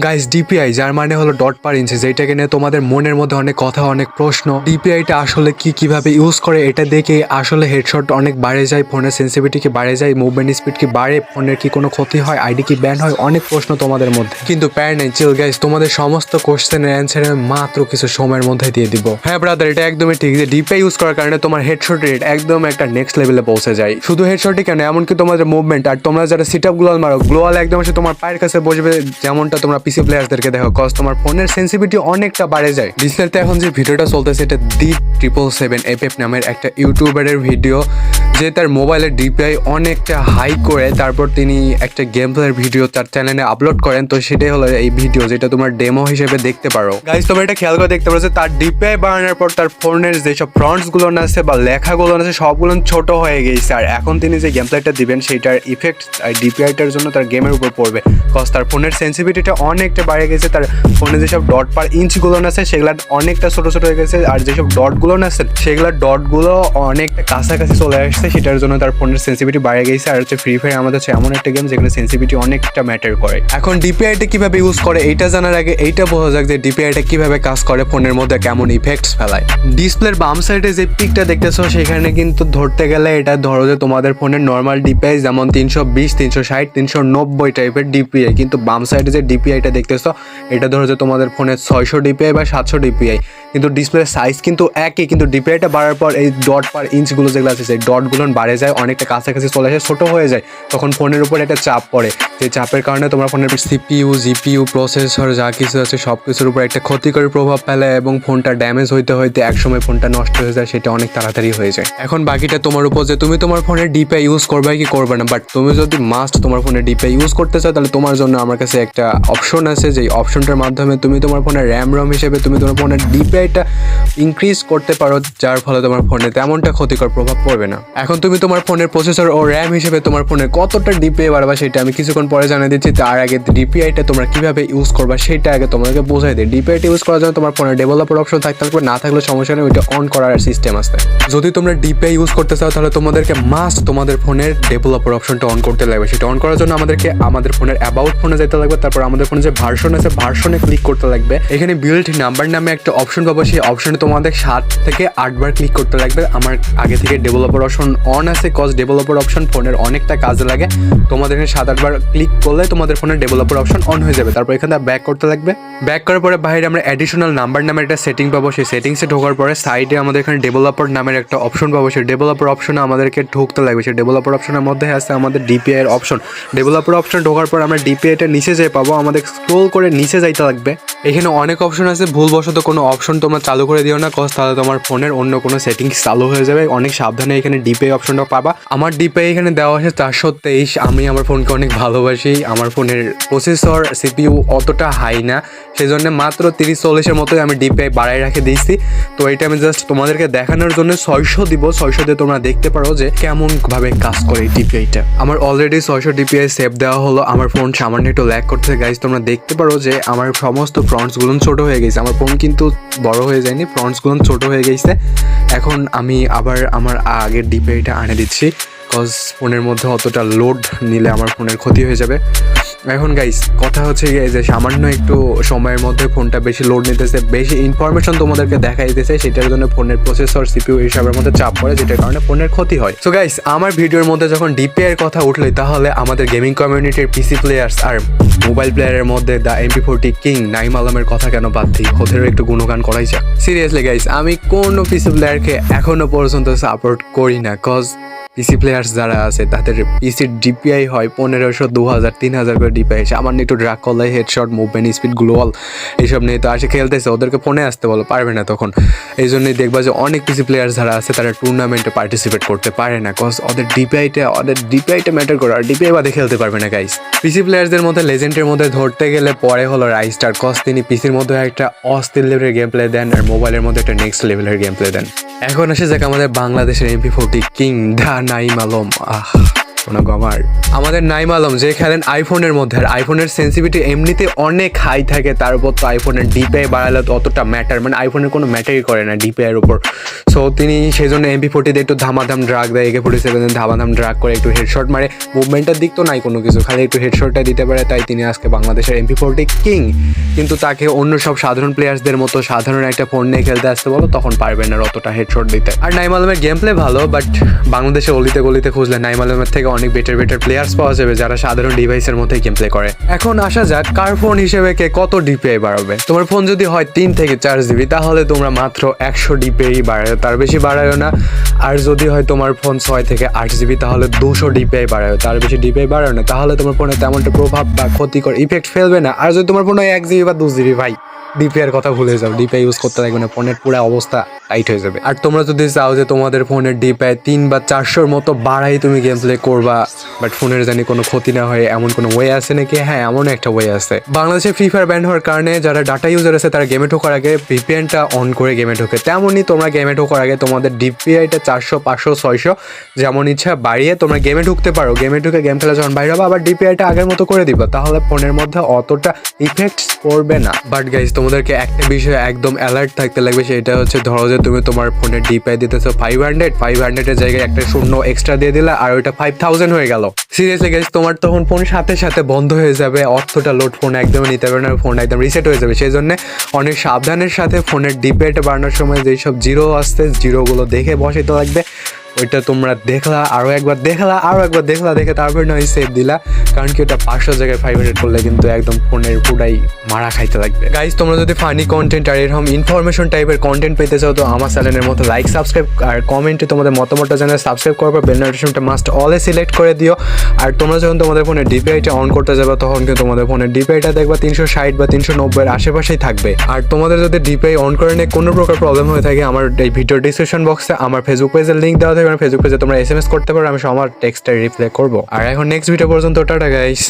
Guys DPI যার মানে হলো ডট পার ইঞ্চি, যেটাকে নিয়ে তোমাদের মনের মধ্যে অনেক কথা অনেক প্রশ্ন। ডিপিআইটা আসলে কিভাবে ইউজ করে এটা দেখে আসলে হেডশট অনেক বাড়ে যায়, ফোনের সেন্সিটিভিটি কি বাড়ে যায়, মুভমেন্ট স্পিড কি বাড়ে, ফোনের কি কোনো ক্ষতি হয়, আইডি কি ব্যান হয়, অনেক প্রশ্ন তোমাদের মধ্যে। কিন্তু প্যার নাই, চিল গাইস, তোমাদের সমস্ত কোশ্চেনের অ্যান্সার আমি মাত্র কিছু সময়ের মধ্যে দিয়ে দিব। হ্যাঁ ব্রাদার, এটা একদমই ঠিক যে ডিপিআই ইউজ করার কারণে তোমার হেডশট রেট একদম একটা নেক্সট লেভেলে পৌঁছে যায়। শুধু হেডশটই কেন, এমনকি তোমাদের মুভমেন্ট আর তোমরা যারা সিট আপ গ্লোয়াল মারো, গ্লোয়াল একদম এসে তোমার পায়ের কাছে বসবে, যেমনটা তোমরা পিসি প্লেয়ারদেরকে দেখো, কজ তোমার ফোনের সেন্সিটিভিটি অনেকটা বাড়ে যায়। ডিসপ্লেতে এখন যে ভিডিওটা চলতেছে এটা D777FF নামের একটা ইউটিউবারের ভিডিও, যে তার মোবাইলের ডিপিআই অনেকটা হাই করে তারপর তিনি একটা গেম প্লের ভিডিও তার চ্যানেলে আপলোড করেন। তো সেটাই হলো এই ভিডিও, যেটা তোমার ডেমো হিসেবে দেখতে পারো। গাইস তোমরা এটা খেয়াল করে দেখতে পারো যে তার ডিপিআই বাড়ানোর পর তার ফোনের যেসব ফ্রন্টস গুলো আছে বা লেখাগুলো আছে সবগুলো ছোট হয়ে গেছে। আর এখন তিনি যে গেম প্লেটা দিবেন সেইটার ইফেক্ট ডিপিআইটার জন্য তার গেমের উপর পড়বে, কজ তার ফোনের সেন্সিটিভিটিটা অনেকটা বাড়ে গেছে। তার ফোনে যেসব ডট পার ইঞ্চগুলো আছে সেগুলো অনেকটা ছোট ছোট হয়ে গেছে, আর যেসব ডটগুলো আছে সেগুলোর ডটগুলো অনেকটা কাছাকাছি চলে আসছে, সেটার জন্য তার ফোনের সেন্সিটিভিটি বাড়ে গেছে। আর হচ্ছে ফ্রি ফায়ার আমাদের হচ্ছে এমন একটা গেম যেখানে সেন্সিটিভিটি অনেকটা ম্যাটার করে। এখন ডিপিআইটা কিভাবে ইউজ করে এইটা জানার আগে এইটা বোঝা যাক যে ডিপিআইটা কিভাবে কাজ করে, ফোনের মধ্যে কেমন ইফেক্টস ফেলায়। ডিসপ্লের বাম সাইডে যে পিকটা দেখতেছো সেখানে কিন্তু ধরতে গেলে এটা ধরো যে তোমাদের ফোনের নর্মাল ডিপিআই যেমন 320, 360, 390 টাইপের ডিপিআই, কিন্তু বাম সাইডে যে ডিপিআইটা দেখতেছো এটা ধরো যে তোমাদের ফোনের 600 ডিপিআই বা 700 ডিপিআই, কিন্তু ডিসপ্লের সাইজ কিন্তু একই, কিন্তু ডিপিআইটা বাড়ার পর এই ডট পার ইঞ্চগুলো যেগুলো আছে সেই ডটগুলো বাড়ে যায়, অনেকটা কাছাকাছি চলে আসে, ছোটো হয়ে যায়। তখন ফোনের উপর একটা চাপ পড়ে, যে চাপের কারণে তোমার ফোনের সিপিইউ, জিপিইউ, প্রসেসর যা কিছু আছে সব কিছুর উপর একটা ক্ষতিকর প্রভাব ফেলে এবং ফোনটা ড্যামেজ হইতে হইতে একসময় ফোনটা নষ্ট হয়ে যায়, সেটা অনেক তাড়াতাড়ি হয়ে যায়। এখন বাকিটা তোমার উপর যে তুমি তোমার ফোনের ডিপিআই ইউজ করবে কি করবে না। বাট তুমি যদি মাস্ট তোমার ফোনের ডিপিআই ইউজ করতে চাও তাহলে তোমার জন্য আমার কাছে একটা অপশন আছে, যেই অপশনটার মাধ্যমে তুমি তোমার ফোনের র্যাম রম হিসেবে তুমি তোমার ফোনের ডিপিআইটা ইনক্রিজ করতে পারো, যার ফলে তোমার ফোনে তেমনটা ক্ষতিকর প্রভাব পড়বে না। এখন তুমি তোমার ফোনের প্রসেসর ও র্যাম হিসেবে তোমার ফোনে কতটা ডিপিআই বাড়বা সেটা আমি কিছুক্ষণ পরে জানিয়ে দিচ্ছি। তার আগে ডিপিআইটা তোমরা কিভাবে ইউজ করবা সেটা আগে তোমাদেরকে বোঝাই দিই। ডিপিআইটা ইউজ করার জন্য তোমার ফোনের ডেভেলপার অপশন থাকতে হবে, না থাকলে সমস্যা নেই, ওইটা অন করার সিস্টেম আছে। যদি তোমরা ডিপিআই ইউজ করতে চাও তাহলে তোমাদেরকে মাস্ট তোমাদের ফোনের ডেভেলপার অপশনটা অন করতে লাগবে। সেটা অন করার জন্য আমাদেরকে আমাদের ফোনের অ্যাবাউট ফোনে যেতে লাগবে, তারপর আমাদের ফোনে যে ভার্সন আছে ভার্সনে ক্লিক করতে লাগবে। এখানে বিল্ড নাম্বার নামে একটা অপশন পাবো, সেই অপশনে তোমাদের 7 থেকে 8 বার ক্লিক করতে লাগবে। আমার আগে থেকে ডেভেলপার অপশন অন আছে, কজ ডেভেলপার অপশন ফোনের অনেকটা কাজে লাগে। তোমাদের এখানে 7-8 বার ক্লিক করলে তোমাদের ফোনের ডেভেলপার অপশন অন হয়ে যাবে। তারপর এখানে ব্যাক করতে লাগবে। ব্যাক করার পরে বাইরে আমরা অ্যাডিশনাল নাম্বার নামের একটা সেটিং পাবো, সেই সেটিংসে ঢোকার পরে সাইডে আমাদের এখানে ডেভেলপার নামের একটা অপশন পাবো, সেই ডেভেলপার অপশনে আমাদেরকে ঢুকতে লাগবে। সেই ডেভেলপার অপশনের মধ্যে আছে আমাদের ডিপিআই এর অপশন। ডেভেলপার অপশন ঢোকার পর আমরা ডিপিআইটা নিচে যেয়ে পাবো, আমাদের স্ক্রোল করে নিচে যাইতে লাগবে। এখানে অনেক অপশন আছে, ভুলবশত কোনো অপশন তোমরা চালু করে দিও না, কজ তাহলে তোমার ফোনের অন্য কোনো সেটিংস চালু হয়ে যাবে। অনেক সাবধানে এখানে ডিপিআই অপশনটা পাবা। আমার ডিপিআই এখানে দেওয়া আছে 423। আমি আমার ফোনকে অনেক ভালোবাসি, আমার ফোনের প্রসেসর সিপিইউ অতটা হাই না, সেই জন্য মাত্র 30-40-এর মতোই আমি ডিপিআই বাড়াই রাখে দিয়েছি। তো এইটা আমি জাস্ট তোমাদেরকে দেখানোর জন্য 600 দিব। 600 দিয়ে তোমরা দেখতে পারো যে কেমন ভাবে কাজ করে এই ডিপিআইটা। আমার অলরেডি 600 ডিপিআই সেভ দেওয়া হলো। আমার ফোন সামান্য একটু ল্যাগ করতেছে গাইজ, তোমরা দেখতে পারো যে আমার সমস্ত ফ্রন্টসগুলো ছোট হয়ে গেছে। আমার ফোন কিন্তু বড় হয়ে যায়নি, ফ্রন্টসগুলো ছোট হয়ে গেছে। এখন আমি আবার আমার আগের ডিপিআইটা আনে দিচ্ছি, কজ ফোনের মধ্যে অতটা লোড নিলে আমার ফোনের ক্ষতি হয়ে যাবে। এখন গাইস কথা হচ্ছে গিয়ে যে সামান্য একটু সময়ের মধ্যে ফোনটা বেশি লোড নিতেছে, বেশি ইনফরমেশন তোমাদেরকে দেখাই দিতেছে, সেটার জন্য ফোনের প্রসেসর সিপিইউ হিসাবের মধ্যে চাপ পড়ে, যেটার কারণে ফোনের ক্ষতি হয়। সো গাইস আমার ভিডিওর মধ্যে যখন ডিপিআই এর কথা উঠলোই তাহলে আমাদের গেমিং কমিউনিটির পিসি প্লেয়ার্স আর মোবাইল প্লেয়ারের মধ্যে দ্য MP40 কিং নাইম আলমের কথা কেন বাদ দিই, ওদেরও একটু গুণগান করাই যাক। সিরিয়াসলি গাইস আমি কোনো পিসি প্লেয়ারকে এখনো পর্যন্ত সাপোর্ট করি না, কজ পিসি প্লেয়ার্স যারা আছে তাদের পিসির ডিপিআই হয় 1500, 2000, 3000 করে ডিপিআই। সামান্য একটু ড্রাগ কলাই, হেডশট, মুভমেন্ট স্পিড, গ্লোবাল এইসব নিয়ে তো আসে খেলতেছে, ওদেরকে ফোনে আসতে বলো, পারবে না তখন। এই জন্যই দেখবা যে অনেক পিসি প্লেয়ার্স যারা আছে তারা টুর্নামেন্টে পার্টিসিপেট করতে পারে না, কজ ওদের ডিপিআইটা ম্যাটার করে, আর ডিপিআই বাদে খেলতে পারবে না গাইস। পিসি প্লেয়ারদের মধ্যে লেজেন্ডের মধ্যে ধরতে গেলে পরে হলো রাইস্টার, কজ তিনি পিসির মধ্যে একটা অস্থির লেভেলের গেম প্লে দেন আর মোবাইলের মধ্যে একটা নেক্সট লেভেলের গেম প্লে দেন। এখন আসে যাক আমাদের বাংলাদেশের MP40 কিং দা নাইম আলম। শোনা গো আমার। আমাদের নাইম আলম যে খেলেন আইফোনের মধ্যে, আর আইফোনের সেন্সিটিভিটি এমনিতে অনেক হাই থাকে, তার উপর তো আইফোনের ডিপিআই বাড়ালে তো অতটা ম্যাটার, মানে আইফোনের কোনো ম্যাটারই করে না ডিপিআই এর উপর। সো তিনি সেই জন্য MP40 একটু ধামাধাম ড্রাগ দেয়, AK47 ধামাধাম ড্রাগ করে একটু হেডশট মারে, মুভমেন্টের দিক তো নাই কোনো কিছু, খালি একটু হেডশটটা দিতে পারে, তাই তিনি আজকে বাংলাদেশের MP40 কিং। কিন্তু তাকে অন্য সব সাধারণ প্লেয়ার্সদের মতো সাধারণ একটা ফোন নিয়ে খেলতে আসতে বলো, তখন পারবে না অতটা হেডশট দিতে। আর নাইম আলমের গেম প্লে ভালো, বাট বাংলাদেশে অলিতে গলিতে খুঁজলে নাইম আলমের থেকে অনেক বেটার প্লেয়ার্স পাওয়া যাবে যারা সাধারণ ডিভাইসের মধ্যে গেম প্লে করে। এখন আসা যাক কার ফোন হিসেবে কে কত ডিপিআই বাড়াবে। তোমার ফোন যদি হয় 3 থেকে 4 জিবি তাহলে তোমরা মাত্র 100 ডিপিআই বাড়ায়, তার বেশি বাড়ায়ও না। আর যদি হয় তোমার ফোন 6 থেকে 8 জিবি তাহলে 200 ডিপিআই বাড়ায়, তার বেশি ডিপিআই বাড়ায় না, তাহলে তোমার ফোনে তেমনটা প্রভাব বা ক্ষতিকর ইফেক্ট ফেলবে না। আর যদি তোমার ফোন হয় 1 জিবি বা 2 জিবি, ভাই ডিপিআই এর কথা ভুলে যাও, ডিপিআই ইউজ করতে লাগবে না, ফোনের পুরো অবস্থা টাইট হয়ে যাবে। আর তোমরা যদি চাও যে তোমাদের ফোনের ডিপিআই 3 বা 400-র মতো বাড়াই তুমি গেম প্লে করবা, বাট ফোনের জানি কোনো ক্ষতি না হয়, এমন কোনো ওয়ে আছে নাকি? হ্যাঁ, এমন একটা ওয়ে আছে। বাংলাদেশে ফ্রি ফায়ার ব্যান হওয়ার কারণে যারা ডাটা ইউজার আছে তারা গেমে ঢোকার আগে ভিপিএনটা অন করে গেমে ঢোকে, তেমনই তোমরা গেমে ঢোকার আগে তোমাদের ডিপিআইটা 400, 500, 600 যেমন ইচ্ছা বাড়িয়ে তোমরা গেমে ঢুকতে পারো। গেমে ঢুকে গেম খেলা যখন বাইরে হবে আবার ডিপিআইটা আগের মতো করে দিবা, তাহলে ফোনের মধ্যে অতটা ইফেক্ট পড়বে না। বাট গাইজ, তোমাদেরকে একটা বিষয়ে একদম অ্যালার্ট থাকতে লাগবে, সেটা হচ্ছে ধরো যে তুমি তোমার ফোনের ডিপিআই দিতেছো 500 এর জায়গায় একটা শূন্য এক্সট্রা দিয়ে দিলা আর ওইটা 5000 হয়ে গেল। সিরিয়াসলি গাইজ, তোমার তখন ফোন সাথে সাথে বন্ধ হয়ে যাবে, অর্থটা লোড ফোন একদমই নিতে পারবে না, ফোন একদম রিসেট হয়ে যাবে। সেই জন্য অনেক সাবধানের সাথে ফোনের ডিপিআইটা বাড়ানোর সময় যেই সব জিরো আসছে জিরোগুলো দেখে বসাইতে লাগবে। ওইটা তোমরা দেখলা, আরও একবার দেখলা, দেখে তারপর নয় সেভ দিলা, কারণ কি ওটা 500 জায়গায় 500 করলে কিন্তু একদম ফোনের পুরাই মারা খাইতে লাগবে। গাইজ, তোমরা যদি ফানি কন্টেন্ট আর এরকম ইনফরমেশন টাইপের কন্টেন্ট পেতে চাও তো আমার চ্যানেলের মতো লাইক, সাবস্ক্রাইব আর কমেন্টে তোমাদের মতামতটা জানালে সাবস্ক্রাইব করার পর বেল নোটিফিকেশনটা মাস্ট অলে সিলেক্ট করে দিও। আর তোমরা যখন তোমাদের ফোনের ডিপিআইটা অন করতে যাবে তখন কিন্তু তোমাদের ফোনের ডিপিআইটা দেখবা 360 বা 390 আশেপাশেই থাকবে। আর তোমাদের যদি ডিপিআই অন করে নিয়ে কোনো প্রকার প্রবলেম হয়ে থাকে, আমার এই ভিডিও ডিসক্রিপশন বক্সে আমার ফেসবুক পেজের লিঙ্ক দেওয়া থাকবে, ফেসবুক পেজে তোমরা SMS করতে পারো, আমি সবার টেক্সটে রিপ্লাই করবো। আর এখন নেক্সট ভিডিও পর্যন্ত টাটা গাইস।